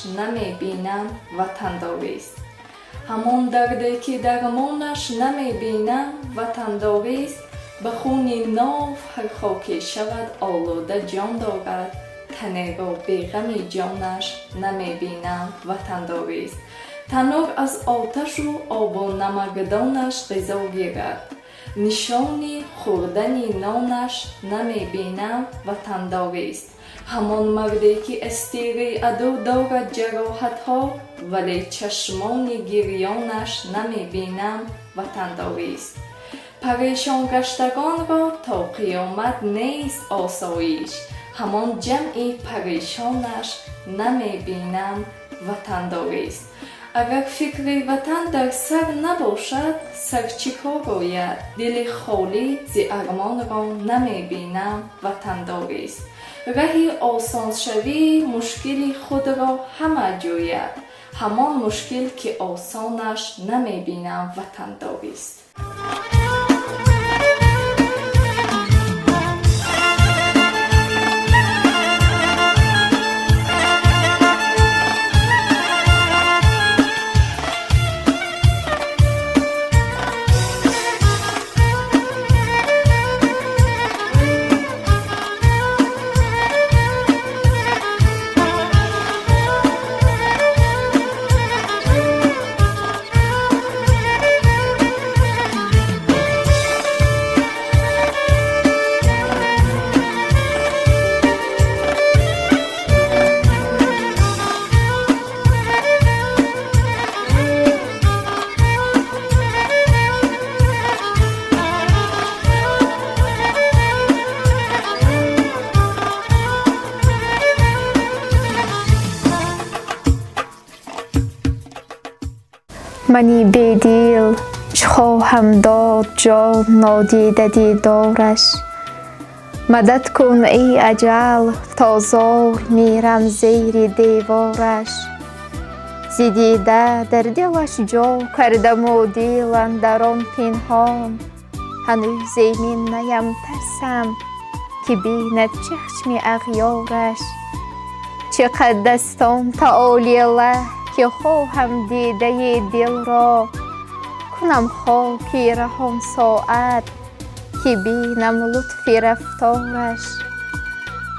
نمی بینم وطن داریست. همان دردی که درمانش نمی بینم وطن داریست. به خون ناف هر خاکی شود آلوده جان دارد. تنی را بی غم جانش نمی بینم وطن داریست. تنور از آتش و آب و نمکدانش غذا گیرد. نشانی خوردن نانش نمی بینم وطن داریست. همان مردی که استیری عدو دارد جراحت ها ولی چشمان گریانش نمی بینم وطن داریست. پریشان گشتگان را تا قیامت نیست آسایش. همان جمع پریشانش نمی بینم وطن داریست. اگر فکر وطن در سر نباشد سر چی کار آید؟ دل خالی ز ارمان را نمی بینم وطن داریست. راه آسان شوی مشکل خود را همه جوید. همان مشکل که آسانش نمی بینم وطن داریست. منی بیدیل چه خواهم داد جان نادیده دیدارش. مدد کن ای اجل تا زار میرم زیر دیوارش. ز دیده در دلش جا کردم و دل اندر آن پنهان. هنوز زمین نیم ترسم که بیند چشم اغیارش. چقدر دستم تعالی الله که خواهم دیده دل را. کنم خاکی رهان ساعت که بینم لطف رفتارش.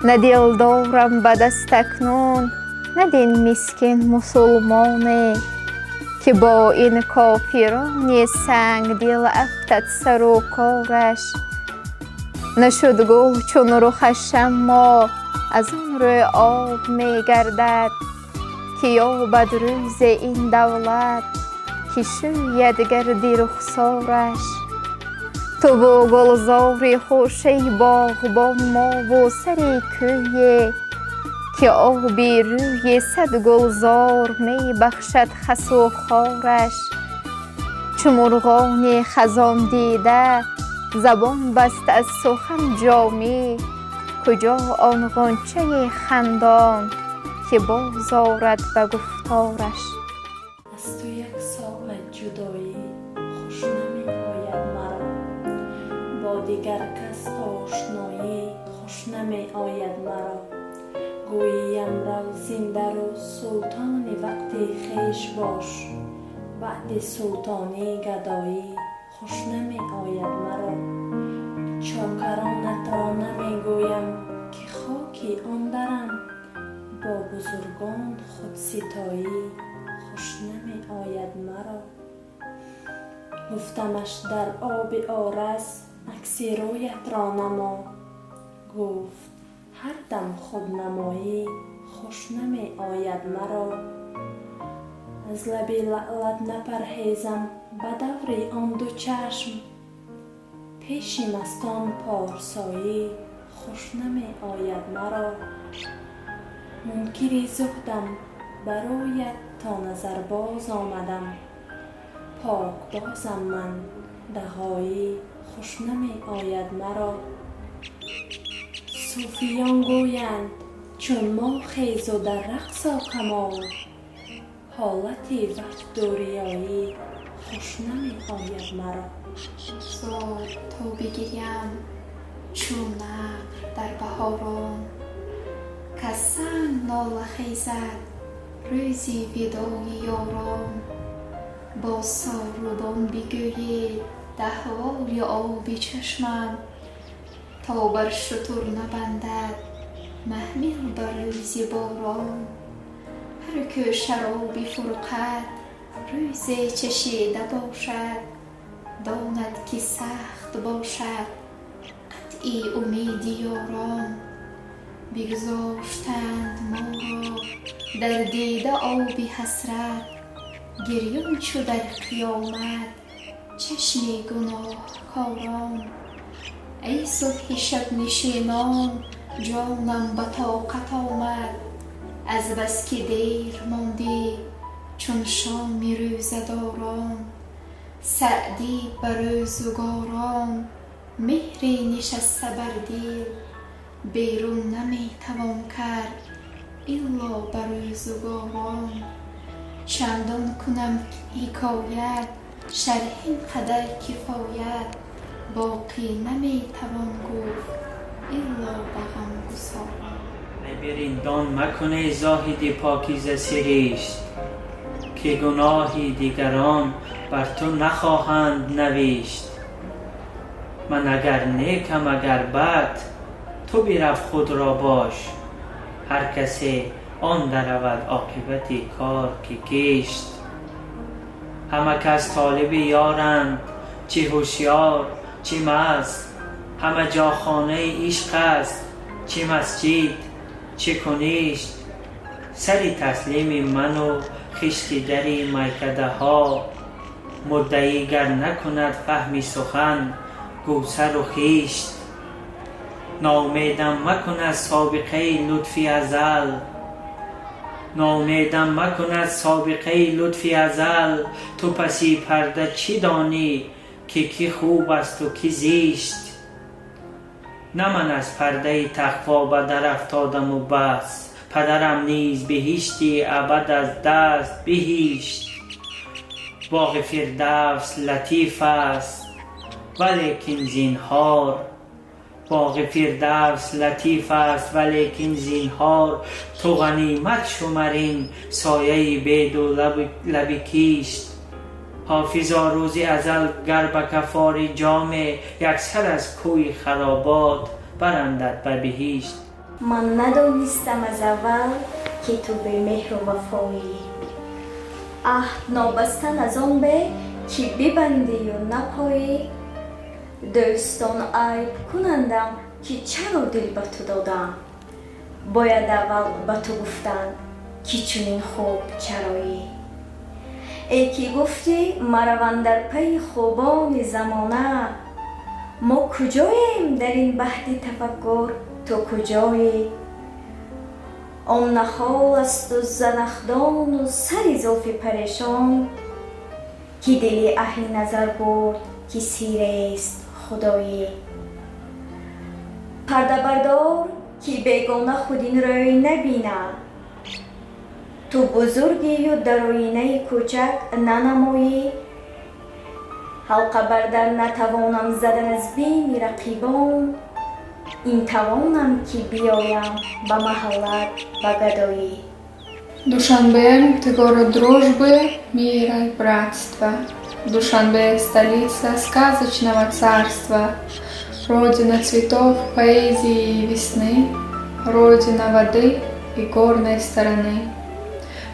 نه دل دارم به دست اکنون نه دین مسکین مسلمانی که با این کافران سنگ دل افتد سر و کارش. نشد گل چون رخش اما از آن روی آب می گردد که یابد روز این دولت که شوید گردی رخسارش. تو با گلزار خوشی باغبان ما و سری کویی که آبی روی صد گلزار می بخشد خس و خارش. چو مرغان خزان دیده زبان بست از سخن جامی. کجا آن غنچه خندان که باز آرد به گفتارش. از تو یک ساعت جدایی خوش نمی آید مرا. با دیگر کس آشنایی خوش نمی آید مرا. گوییم رو زنده رو سلطان وقت خویش باش. بعد سلطانی گدایی خوش نمی آید مرا. چاکرانت را نمی گویم که خاکی آن درم. با بزرگان خود ستایی خوش نمی آید مرا. گفتمش در آب آرس عکس رویت را نما. گفت هر دم خود نمایی خوش نمی آید مرا. از لب لعلت نپرهیزم به دور آن دو چشم. پیش مستان پارسایی خوش نمی آید مرا. منکری زهدم برایت تا نظر باز آمدم. پاک بازم من دغایی خوش نمی آید مرا. صوفیان گویند چون ما خیز و در رقص و کمال. حالتی وقت دوریایی خوش نمی آید مرا. زار تا بگیریم چون نبر در بهاران. کز سنگ ناله خیزد روزی ودای یاران با ساروبان بگوید احوال آبی چشمم تا بر شتر نبندد محمل بر روزی باران. هر که شرابی فرقد روزی چشیده باشد داند که سخت باشد قطعی امیدی یاران. بگذاشتند ما را در دیده آبی حسرت گریان چو در قیامت چشم گناه کاران. ای صبح شب نشینان جانم به طاقت آمد از بس که دیر ماندی چون شام روزه داران. سعدی بر روزگاران مهری نشسته بر دل بیرون نمی توان کرد الا بر روزگاران. چندان کنم حکایت شرح قدر کفایت باقی نمی توان گفت الا به غمگساران. برین دان مکنه زاهد پاکیزه سرشت که گناهی دیگران بر تو نخواهند نوشت. من اگر نیکم اگر بد تو برفت خود را باش. هر کسی آن درود عاقبت کار که کشت. همه کس طالب یارند چه هوشیار چه مست. همه جا خانه عشق است چه مسجد چه کنشت. سر تسلیم من و خشت در میکده ها مدعی گر نکند فهم سخن گو سر و خشت. ناامیدم مکن از سابقه لطف ازل ناامیدم مکن از سابقه لطف ازل. تو پسی پرده چی دانی که کی خوب است و کی زشت. نه من از پرده تقوا به در افتادم و بس پدرم نیز بهشتی ابد از دست بهشت. باغ فردوس لطیف است ولیکن زینهار باغ فردوس لطیف است ولیکن زینهار. تو غنیمت شمرین سایه بید و لب کیشت. حافظا روز ازل گر به کفار جام یکسر از کوی خرابات برندت به بهشت. من ندانستم از اول که تو به مهر و وفایی عهد نابستن از آن به که ببندی و نپایی. دوستان عیب کنندم که چرا دل به تو دادم باید اول به تو گفتن که چنین خوب چرایی. ای که گفتی مروان در پی خوبان زمانه ما کجاییم در این بحث تفکر تو کجایی. آن نخال است و زنخدان و سر زلف پریشان که دل اهل نظر برد که سیر است خدایی. پرده بردار که بیگانه خود این روی نبینه تو بزرگی و در آینه کوچک ننمایی. حلقه بردن نتوانم زدن از بین رقیبان این توانم که بیایم به محلت به гадایی. Душанбе – ты город дружбы, мира и братства. Душанбе – столица сказочного царства, родина цветов, поэзии и весны, родина воды и горной стороны.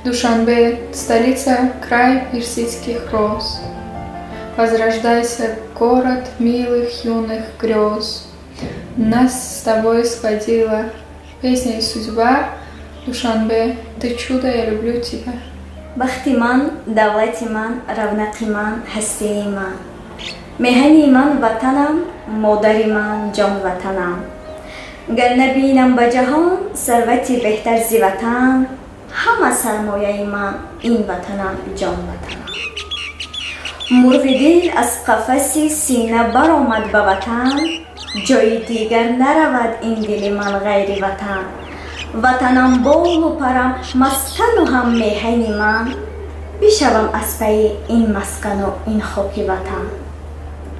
Душанбе – столица, край персидских роз. Возрождайся, город милых юных грез. Нас с тобой сходила песня и судьба. Душанбе, ты чудо, я люблю тебя. بخت من، دولت من، رونق من، هستی من، مهنی من وطنم، مادر من جان وطنم. گر نبینم به جهان ثروتی بهتر ز وطن، همه سرمایه من این وطنم جان وطنم. مرغ دل از قفس سینه برآمد به وطن، جای دیگر نرود این دل من غیر وطن. وطنم بال و پرم مسکن و هم میهن من، بشوم از پی این مسکن و این خاک وطن.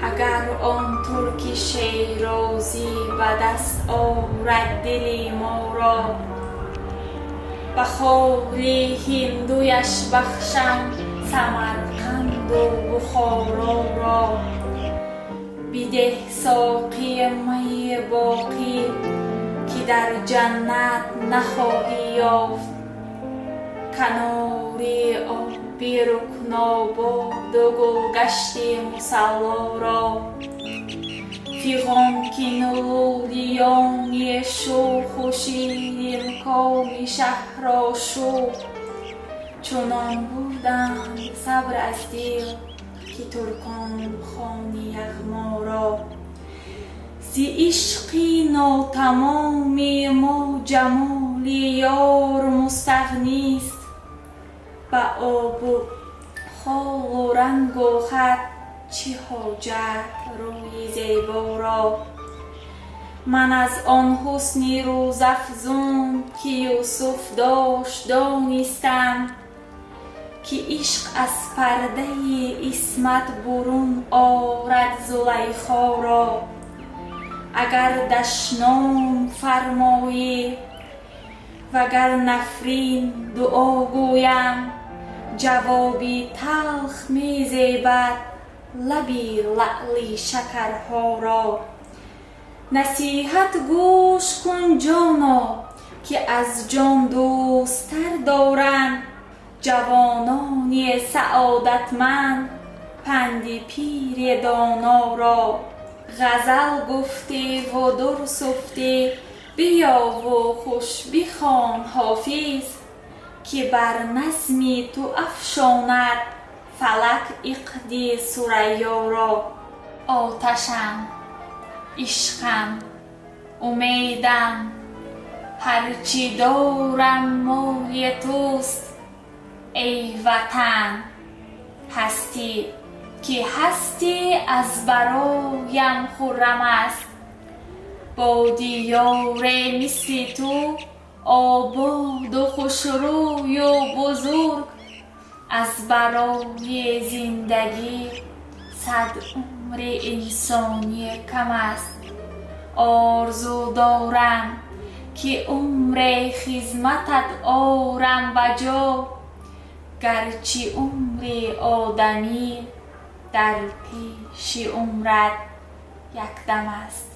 اگر آن ترک شیرازی به دست آورد دل ما را، به خالی هندویش بخشم سمرقند و بخارا را. بیده ساقی می باقی که در جنت نخواهی یافت. کناری آبی رکناباد و گلگشت مصلا را. فیغان که نلولیانی شوخ و شیرین کام شهرآشوب چنان بودند صبر از دل که ترکان خوانی یغما را. زی عشقی ناتمامی ما جمال یار مستغنیست. به آب و خال و رنگ و خط چه حاجت روی زیبا را. من از آن حسن روزافزون که یوسف داشت دانستم که عشق از پرده عصمت برون آرد زلیخا را. اگر دشنام فرمایی وگر نفرین دعا گویم جوابی تلخ می زیبد لبی لعلی شکرها را. نصیحت گوش کن جانا که از جان دوستر دارند جوانانی سعادتمند پند پیر دانا را. غزل گفتی و در سفتی بیا و خوش بخوان حافظ که بر نظمی تو افشاند فلک عقد ثریا را. آتشم، عشقم، امیدم، هرچی دارم مال توست ای وطن. هستی که هستی از برایم خرم است. با دیار مثل تو آباد و خوشروی و بزرگ از برای زندگی 100 عمر انسانی کم است. آرزو دارم که عمر خدمتت آرم بجا گرچه عمر آدمی در پیش عمرت یک دم است.